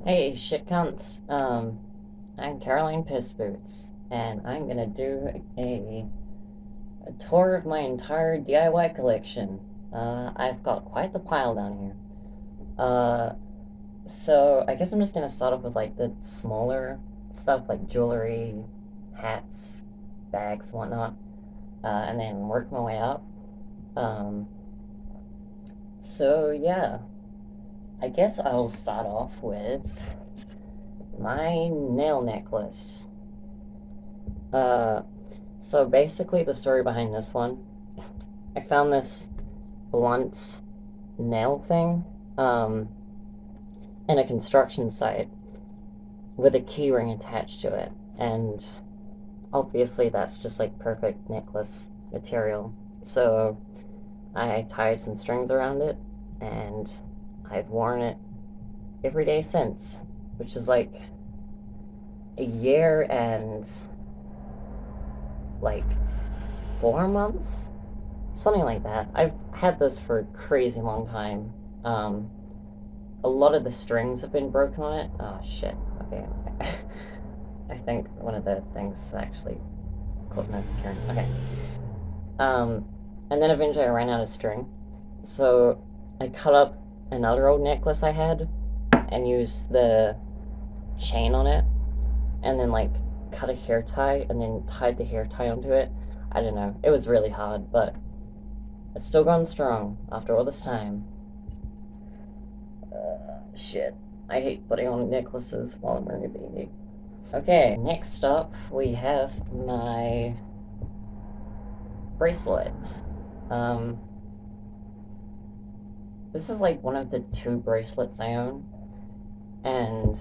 Hey, shit cunts. I'm Caroline PissBoots, and I'm gonna do a tour of my entire DIY collection. I've got quite the pile down here. Uh, so I guess I'm just gonna start off with like the smaller stuff like jewelry, hats, bags, whatnot, and then work my way up. Um, so yeah, I guess I'll start off with my nail necklace. Uh, so basically, the story behind this one, I found this blunt nail thing, um, in a construction site with a keyring attached to it, and obviously that's just like perfect necklace material. So I tied some strings around it, and I've worn it every day since, which is like a year and like 4 months, something like that. I've had this for a crazy long time. A lot of the strings have been broken on it. Oh shit. Okay. I think one of the things is actually caught in the current. Okay. Um, and then eventually I ran out of string, so I cut up another old necklace I had and used the chain on it, and then like cut a hair tie and then tied the hair tie onto it. I don't know. It was really hard, but it's still going strong after all this time. Shit. I hate putting on necklaces while I'm wearing a beanie. Okay, next up we have my bracelet. Um, this is like one of the two bracelets I own, and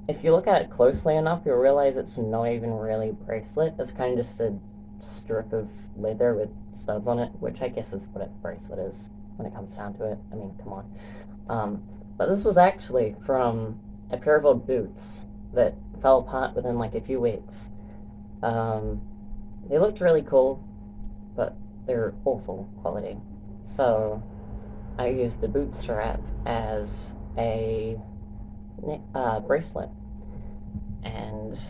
if you look at it closely enough, you'll realize it's not even really a bracelet. It's kind of just a strip of leather with studs on it, which I guess is what a bracelet is when it comes down to it. I mean, come on. But this was actually from a pair of old boots that fell apart within like a few weeks. Um, they looked really cool, but they're awful quality. So I used the bootstrap as a bracelet, and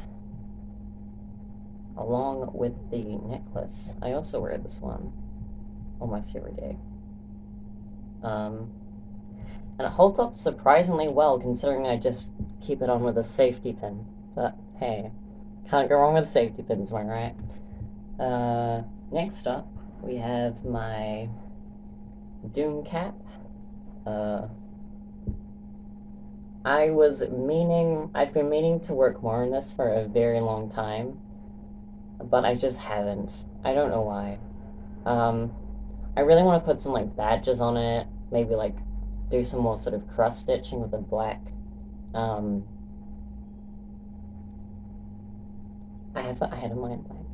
along with the necklace, I also wear this one almost every day. Um, and it holds up surprisingly well considering I just keep it on with a safety pin. But hey, can't go wrong with safety pins, am I right? Next up, we have my Doom cap. Uh, I've been meaning to work more on this for a very long time, but I just haven't. I don't know why. Um, I really want to put some like badges on it, maybe like do some more sort of crust stitching with the black. Um, I had a mind blank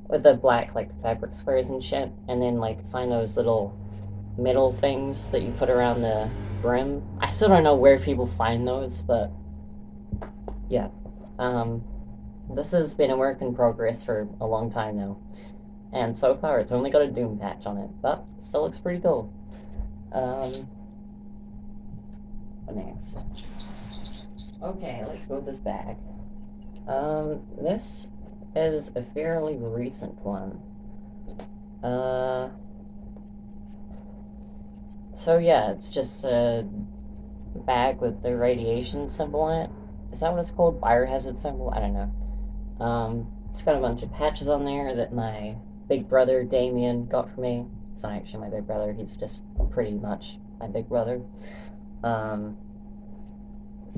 with the black like fabric squares and shit, and then like find those little metal things that you put around the brim. I still don't know where people find those, but yeah. Um, this has been a work in progress for a long time now, and so far it's only got a Doom patch on it, but it still looks pretty cool. Um, what next? Okay, let's go with this bag. This is a fairly recent one. Uh, so yeah, it's just a bag with the radiation symbol on it. Is that what it's called? Biohazard symbol? I don't know. It's got a bunch of patches on there that my big brother Damien got for me. It's not actually my big brother, he's just pretty much my big brother. So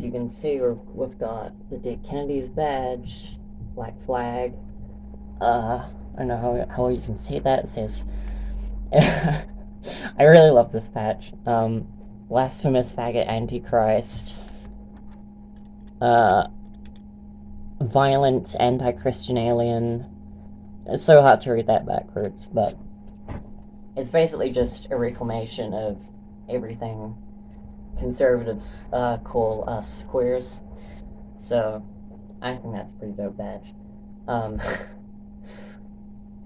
you can see we've got the Dick Kennedy's badge, black flag. I don't know how you can see that. It says, I really love this patch. Blasphemous Faggot Antichrist. Violent Anti-Christian Alien. It's so hard to read that backwards, but it's basically just a reclamation of everything conservatives call us queers. So I think that's a pretty dope badge.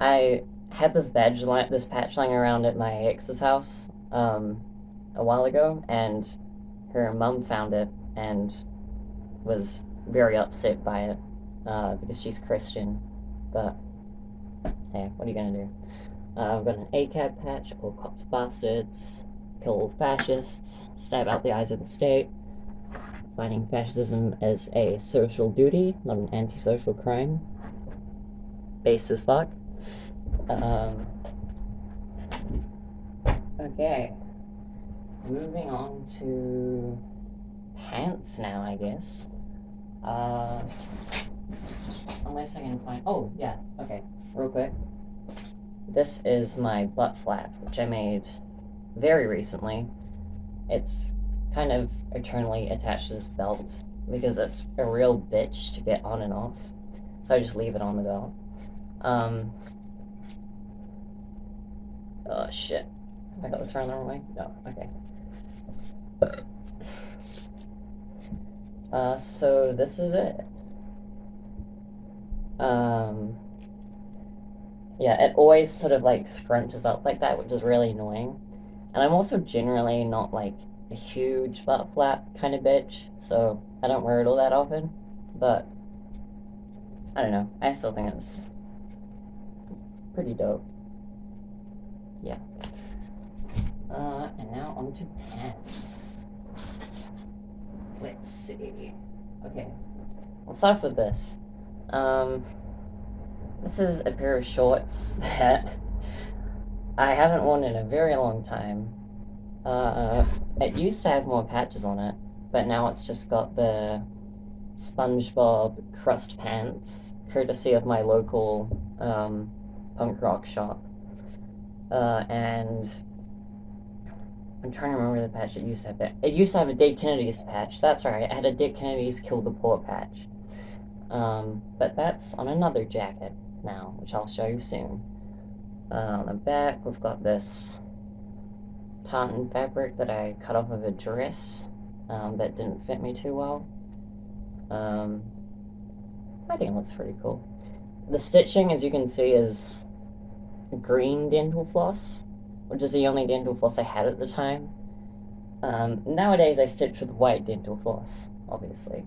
I had this this patch lying around at my ex's house a while ago, and her mom found it, and was very upset by it because she's Christian. But hey, what are you gonna do? I've got an ACAB patch, all cops bastards, kill all fascists, stab out the eyes of the state. Fighting fascism as a social duty, not an antisocial crime. Based as fuck. Okay. Moving on to pants now, I guess. Unless I can find. Oh, yeah, okay. Real quick. This is my butt flap, which I made very recently. It's kind of eternally attached to this belt because it's a real bitch to get on and off. So I just leave it on the belt. Oh shit. Have I got this around the wrong way? No, okay. So this is it. Yeah, it always sort of like scrunches up like that, which is really annoying. And I'm also generally not like a huge butt flap kind of bitch, so I don't wear it all that often. But I don't know, I still think it's pretty dope. Yeah. And now on to pants. Let's see. Okay, let's start with this. This is a pair of shorts that I haven't worn in a very long time. It used to have more patches on it, but now it's just got the SpongeBob Crust Pants, courtesy of my local punk rock shop. And I'm trying to remember the patch it used to have. It used to have a Dead Kennedy's patch. That's right. It had a Dead Kennedy's Kill the Poor patch. But that's on another jacket now, which I'll show you soon. On the back, we've got this tartan fabric that I cut off of a dress that didn't fit me too well. I think it looks pretty cool. The stitching, as you can see, is green dental floss, which is the only dental floss I had at the time. Nowadays I stitch with white dental floss, obviously.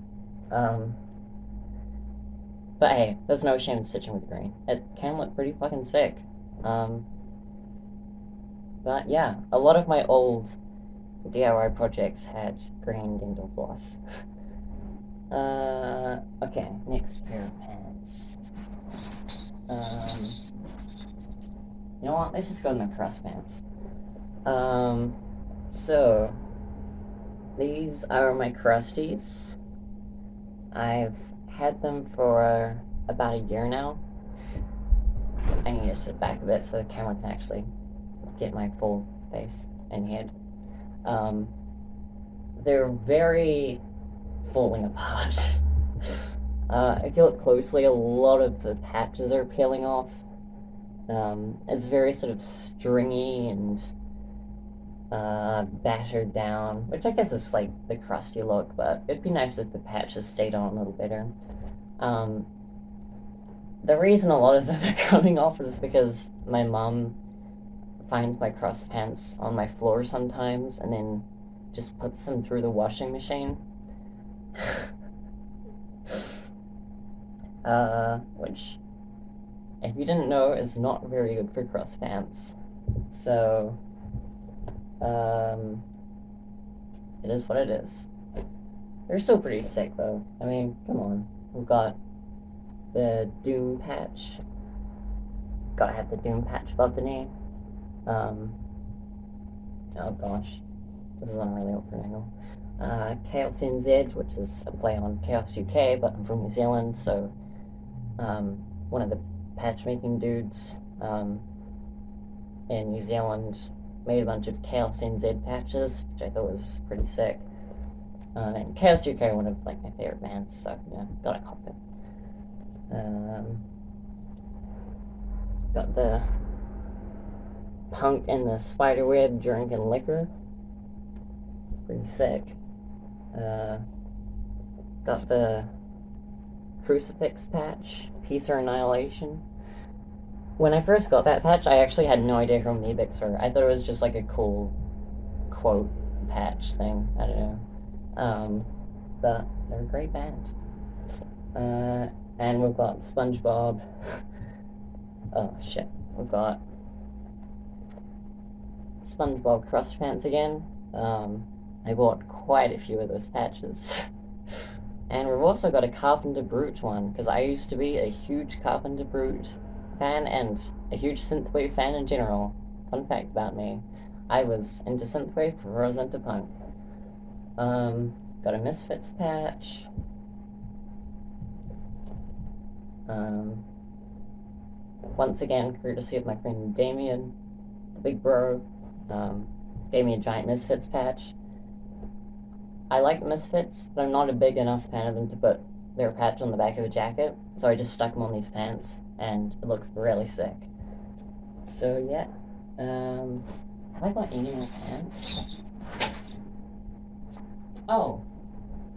But hey, there's no shame in stitching with green. It can look pretty fucking sick. But yeah, a lot of my old DIY projects had green dental floss. Okay, next pair of pants. You know what? Let's just go with my Crust Pants. So these are my Crusties. I've had them for about a year now. I need to sit back a bit so the camera can actually get my full face and head. They're very falling apart. If you look closely, a lot of the patches are peeling off. It's very sort of stringy and battered down, which I guess is like the crusty look, but it'd be nice if the patches stayed on a little better. The reason a lot of them are coming off is because my mom finds my Crust Pants on my floor sometimes and then just puts them through the washing machine. Which, if you didn't know, is not very good for Crust Pants. So, it is what it is. They're still pretty sick, though. I mean, come on. We've got the Doom patch. Gotta have the Doom patch above the knee. Oh gosh. This is on a really awkward angle. Chaos NZ, which is a play on Chaos UK, but I'm from New Zealand, so one of the patchmaking dudes in New Zealand made a bunch of Chaos NZ patches, which I thought was pretty sick. And Chaos UK are one of like my favorite bands, so yeah, gotta cop it. Got the Punk and the Spiderweb Drinking Liquor. Pretty sick. Got the Crucifix patch, Peace or Annihilation. When I first got that patch, I actually had no idea who Meebix were. I thought it was just like a cool quote patch thing. I don't know. but they're a great band. And we've got SpongeBob. Oh shit, we've got SpongeBob Crust Pants again. I bought quite a few of those patches. And we've also got a Carpenter Brute one, because I used to be a huge Carpenter Brute fan and a huge synthwave fan in general. Fun fact about me, I was into synthwave before I was into punk. Got a Misfits patch. Once again, courtesy of my friend Damien, the big bro, gave me a giant Misfits patch. I like the Misfits, but I'm not a big enough fan of them to put their patch on the back of a jacket, so I just stuck them on these pants, and it looks really sick. So yeah, have I got any more pants? Oh,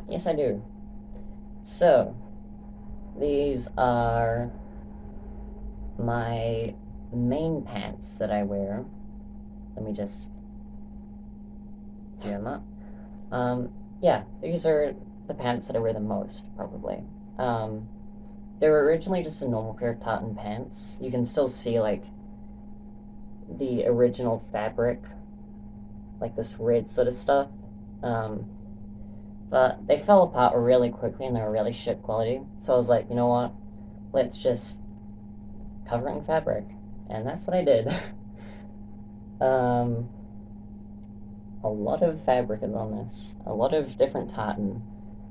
yes I do. So, these are my main pants that I wear. Let me just do them up. Yeah, these are the pants that I wear the most, probably. They were originally just a normal pair of tartan pants. You can still see, like, the original fabric, like this red sort of stuff. But they fell apart really quickly and they were really shit quality. So I was like, you know what? Let's just cover it in fabric. And that's what I did. A lot of fabric is on this. A lot of different tartan.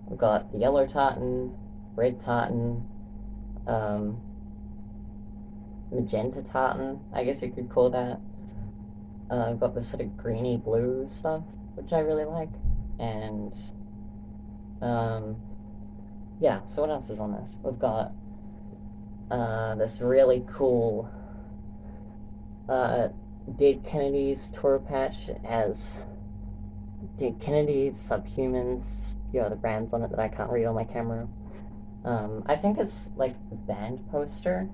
We've got the yellow tartan, red tartan, magenta tartan, I guess you could call that. We've got this sort of greeny blue stuff, which I really like. And, yeah, so what else is on this? We've got this really cool Dead Kennedys tour patch. It has Dead Kennedys, Subhumans, a few other brands on it that I can't read on my camera. I think it's like a band poster,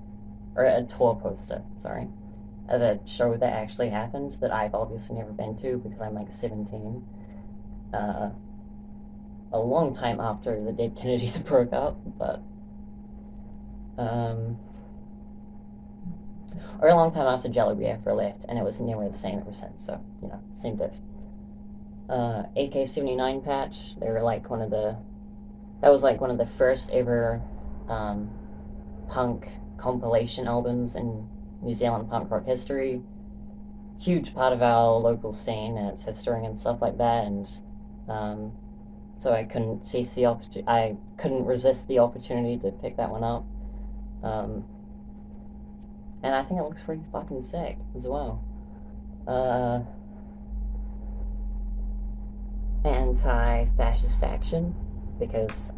or a tour poster, sorry, of a show that actually happened that I've obviously never been to because I'm like 17. A long time after the Dead Kennedys broke up, but or a long time after Jellyby Afro left, and it was nearly the same ever since, so, you know, same diff. AK-79 patch, they were like that was like one of the first ever, punk compilation albums in New Zealand punk rock history. Huge part of our local scene and its history and stuff like that, and, so I couldn't resist the opportunity to pick that one up. And I think it looks pretty fucking sick as well. Anti-fascist action, because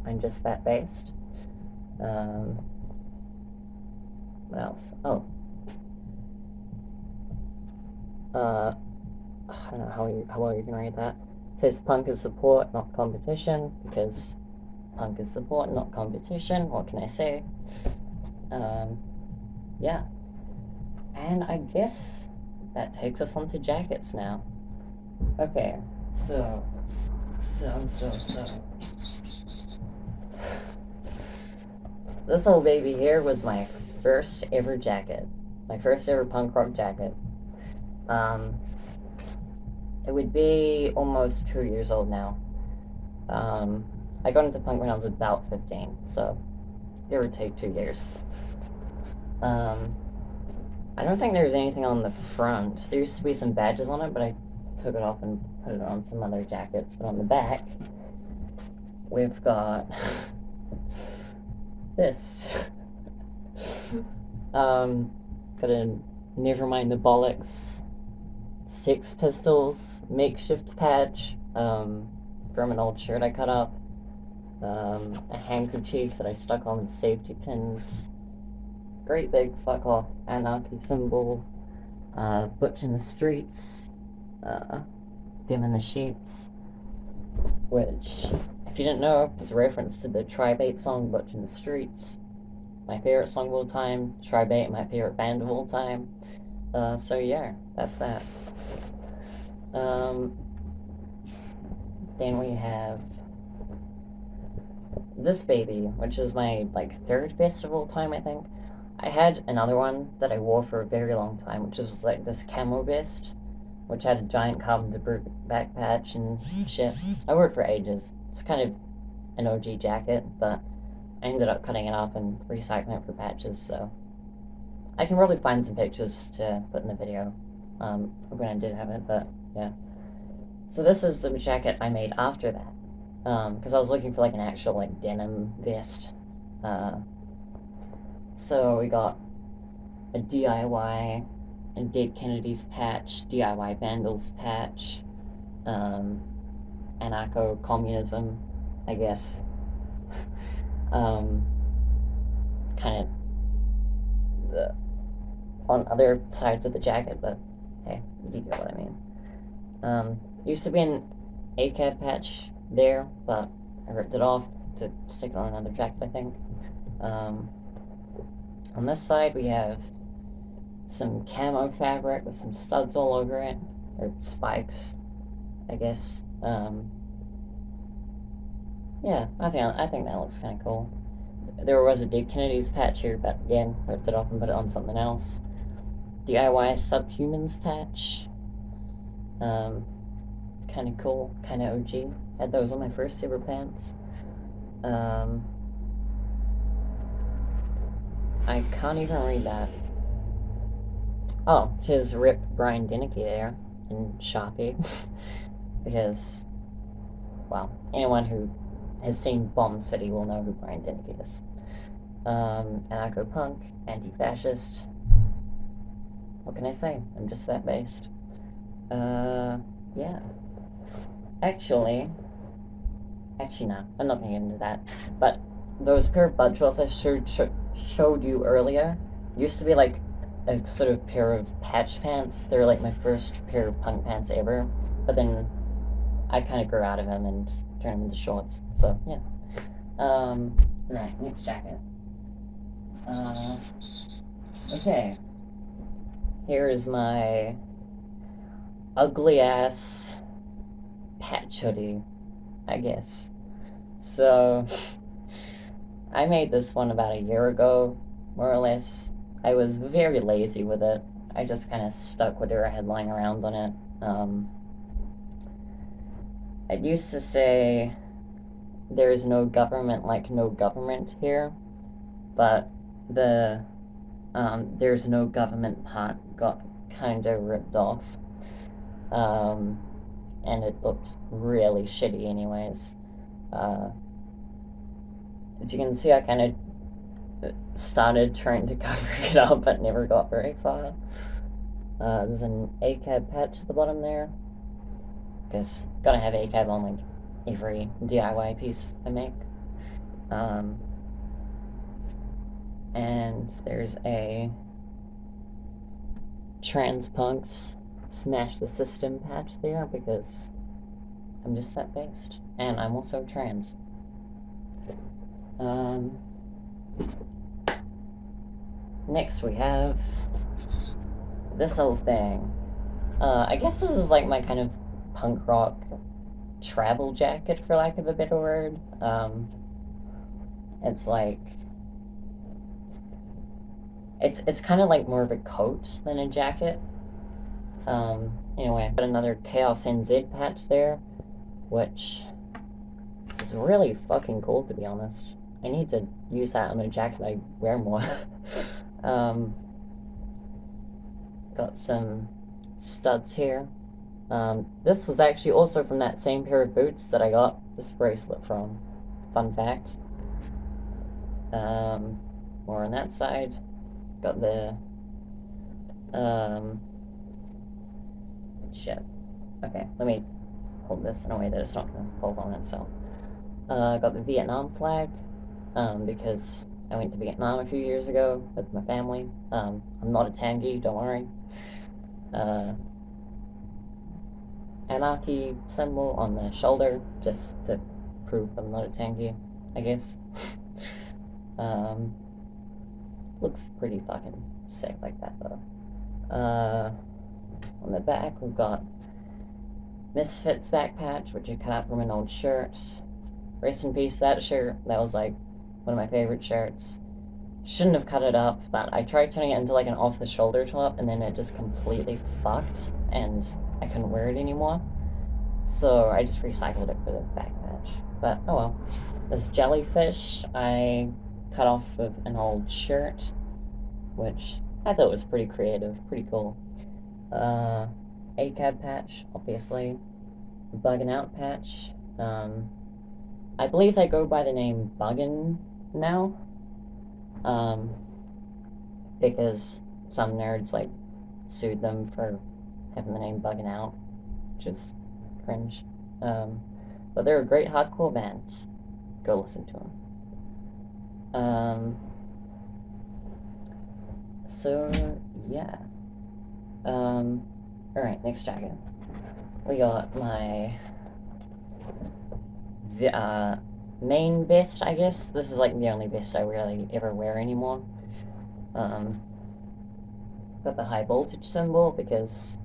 I'm just that based. What else? Oh. I don't know how well you can read that. It says punk is support, not competition, because punk is support, not competition. What can I say? Yeah. And I guess that takes us on to jackets now. Okay, so. This old baby here was my first ever jacket. My first ever punk rock jacket. It would be almost 2 years old now. I got into punk when I was about 15, so give or take 2 years. I don't think there's anything on the front. There used to be some badges on it, but I took it off and put it on some other jackets. But on the back, we've got this. Got a Nevermind the Bollocks Sex Pistols makeshift patch from an old shirt I cut up. A handkerchief that I stuck on with safety pins. Great big fuck off anarchy symbol. Butch in the Streets. Dim in the Sheets. Which, if you didn't know, is a reference to the Tribe 8 song Butch in the Streets. My favorite song of all time. Tribe 8, my favorite band of all time. So yeah, that's that. Then we have this baby, which is my, like, third vest of all time, I think. I had another one that I wore for a very long time, which was, like, this camo vest, which had a giant carbon debris back patch and shit. I wore it for ages. It's kind of an OG jacket, but I ended up cutting it up and recycling it for patches, so I can probably find some pictures to put in the video when I did have it, but yeah. So this is the jacket I made after that, because I was looking for like an actual like denim vest. So we got a DIY, a Dead Kennedys patch, DIY Vandals patch, anarcho-communism, I guess. Kind of on other sides of the jacket, but hey, you get what I mean. Used to be an ACAB patch there, but I ripped it off to stick it on another jacket, I think. On this side, we have some camo fabric with some studs all over it, or spikes, I guess. Yeah, I think that looks kind of cool. There was a Dead Kennedys patch here, but again, ripped it off and put it on something else. DIY Subhumans patch. Kind of cool, kind of OG. Had those on my first ever pants. I can't even read that. Oh, it says Rip Brian Deneke there in Sharpie. Because, well, anyone who has seen Bomb City will know who Brian Deneke is. Anarcho-punk, anti-fascist. What can I say? I'm just that based. Yeah. Actually, no, I'm not gonna get into that. But those pair of bud shorts I showed you earlier used to be like a sort of pair of patch pants. They were like my first pair of punk pants ever. But then I kind of grew out of them and turned them into shorts. So, yeah. Right, next jacket. Okay. Here is my ugly ass patch hoodie, I guess. So, I made this one about a year ago, more or less. I was very lazy with it. I just kind of stuck whatever I had lying around on it. It used to say, "There's no government like no government here," but the "there's no government" part got kind of ripped off. And it looked really shitty anyways. As you can see, I kind of started trying to cover it up, but never got very far. There's an ACAB patch at the bottom there, because gotta have ACAB on like every DIY piece I make. And there's a Trans Punks Smash the System patch there, because I'm just that based. And I'm also trans. Next we have this whole thing. I guess this is like my kind of punk rock travel jacket, for lack of a better word. It's like, it's kind of like more of a coat than a jacket. Anyway, I've got another Chaos NZ patch there, which is really fucking cool, to be honest. I need to use that on a jacket I wear more. Got some studs here. This was actually also from that same pair of boots that I got this bracelet from. Fun fact. More on that side. Got the, shit. Okay, let me hold this in a way that it's not going to fold on itself. Got the Vietnam flag, because I went to Vietnam a few years ago with my family. I'm not a tangy, don't worry. Anarchy symbol on the shoulder, just to prove I'm not a tangy, I guess. Looks pretty fucking sick like that, though. On the back, we've got Misfits back patch, which I cut out from an old shirt. rest in peace that shirt. That was like one of my favorite shirts. Shouldn't have cut it up, but I tried turning it into like an off-the-shoulder top, and then it just completely fucked, and I couldn't wear it anymore. So I just recycled it for the back patch. But oh well. This jellyfish I cut off of an old shirt, which I thought was pretty creative, pretty cool. ACAB patch, obviously. Bugging Out patch. I believe they go by the name Buggin' now. Because some nerds like sued them for having the name Buggin' Out, which is cringe. But they're a great hardcore band. Go listen to them. So yeah. Alright, next jacket. We got my main vest, I guess. This is like the only vest I really ever wear anymore. Got the high voltage symbol because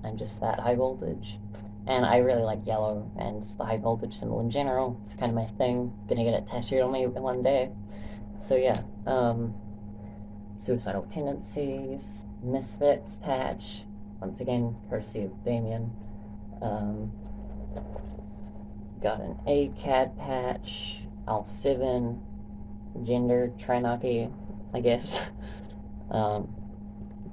I'm just that high voltage. And I really like yellow and the high voltage symbol in general. It's kind of my thing. Gonna get it tattooed on me one day. So yeah. Suicidal Tendencies, Misfits patch. Once again, courtesy of Damien. Got an ACAD patch, L7, gender, Tranaki, I guess. Got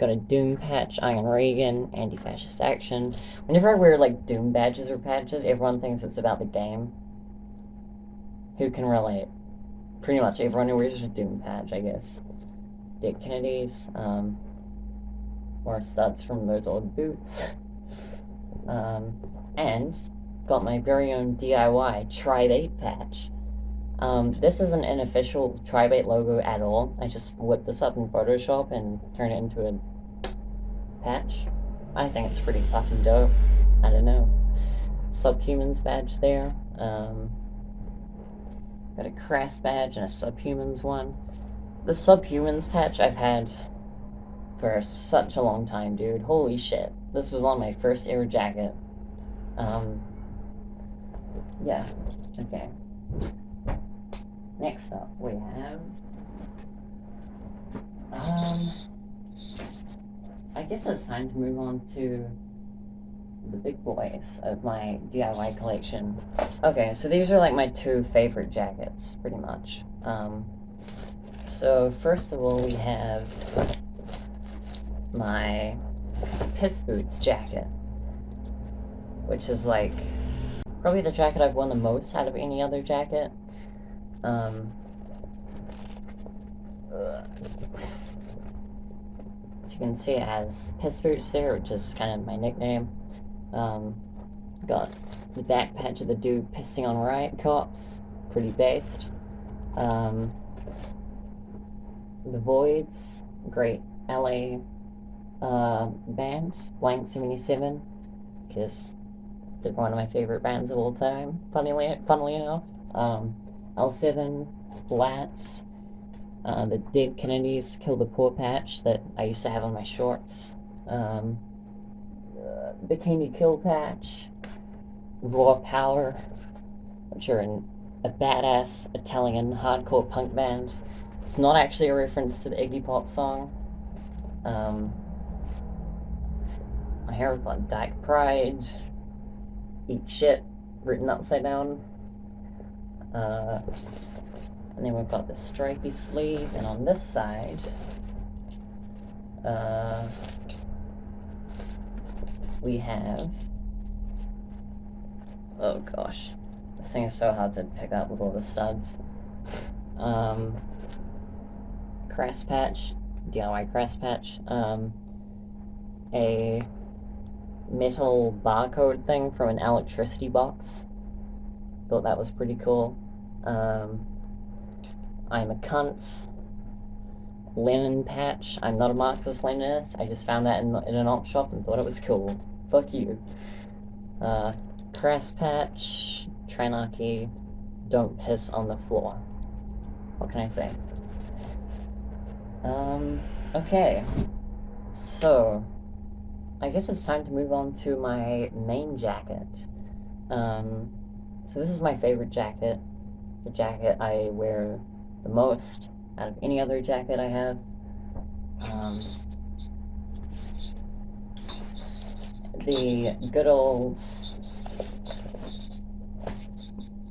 a Doom patch, Iron Reagan, Anti-Fascist Action. Whenever I wear like Doom badges or patches, everyone thinks it's about the game. Who can relate? Pretty much everyone who wears a Doom patch, I guess. Dick Kennedy's, more studs from those old boots. And got my very own DIY Tribe 8 patch. This isn't an official Tribe 8 logo at all. I just whipped this up in Photoshop and turned it into a patch. I think it's pretty fucking dope. I don't know. Subhumans badge there. Got a Crass badge and a Subhumans one. The Subhumans patch I've had for such a long time, dude. Holy shit. This was on my first ever jacket. Yeah. Okay. Next up, we have... I guess it's time to move on to the big boys of my DIY collection. Okay, so these are like my two favorite jackets, pretty much. So first of all, we have my PissBoots Jacket, which is like probably the jacket I've worn the most out of any other jacket. As you can see, it has PissBoots there, which is kind of my nickname. Got the back patch of the dude pissing on riot cops, pretty based. The Voids, great LA band, Blank 77, because they're one of my favorite bands of all time, funnily enough. L7, Blats, the Dead Kennedys, Kill the Poor patch that I used to have on my shorts, Bikini Kill patch, Raw Power, which are a badass Italian hardcore punk band. It's not actually a reference to the Iggy Pop song. My hair got Dyke Pride, Eat Shit, written upside down. And then we've got the stripy sleeve, and on this side, we have, oh gosh, this thing is so hard to pick up with all the studs. Crust Patch, DIY Crust Patch, a metal barcode thing from an electricity box. Thought that was pretty cool. I'm a cunt. Lenin patch. I'm not a Marxist-Leninist. I just found that in an op shop and thought it was cool. Fuck you. Crust patch. Tranaki. Don't piss on the floor. What can I say? Okay. So, I guess it's time to move on to my main jacket. So this is my favorite jacket. the jacket I wear the most out of any other jacket I have. The good old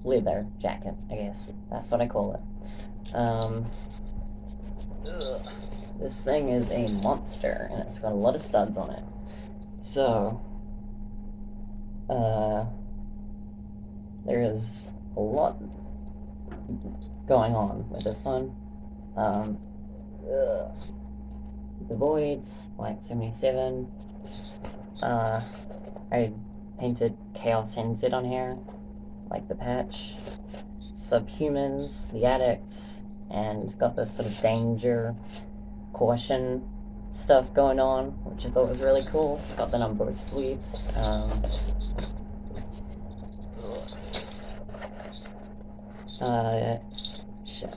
leather jacket, I guess. That's what I call it. This thing is a monster, and it's got a lot of studs on it. So, there is a lot going on with this one. The voids, like 77. I painted Chaos NZ on here, like the patch. Subhumans, the addicts, and got this sort of danger, caution stuff going on, which I thought was really cool. Got that on both sleeves. Shit.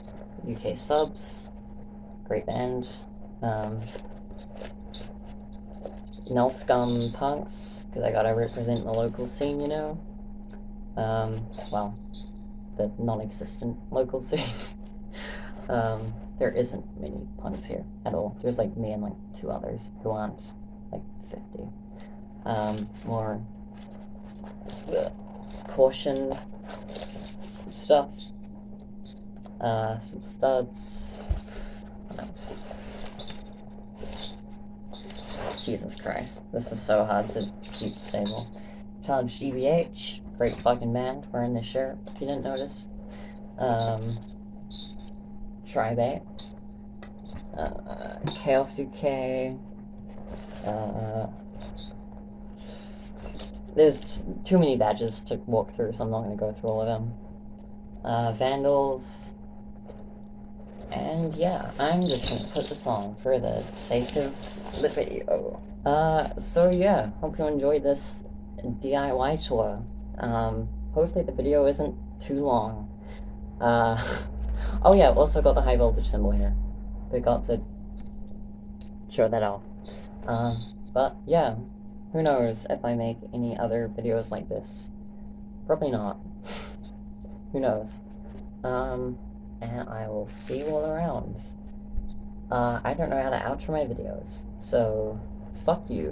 UK Subs, great band. Null Scum Punks, because I gotta represent the local scene, you know. Well, the non-existent local scene. There isn't many punks here at all. There's like me and like 2 others who aren't like 50. More caution stuff. Some studs. What else? Jesus Christ. This is so hard to keep stable. Charge GBH. Great fucking man wearing this shirt, if you didn't notice. Tribate. Chaos UK. There's too many badges to walk through, so I'm not going to go through all of them. Vandals. And yeah, I'm just going to put this on for the sake of the video. So yeah, hope you enjoyed this DIY tour. Hopefully the video isn't too long. Oh yeah, also got the high voltage symbol here. Forgot to show that off. But yeah, who knows if I make any other videos like this. Probably not. Who knows? And I will see you all around. I don't know how to outro my videos, so fuck you.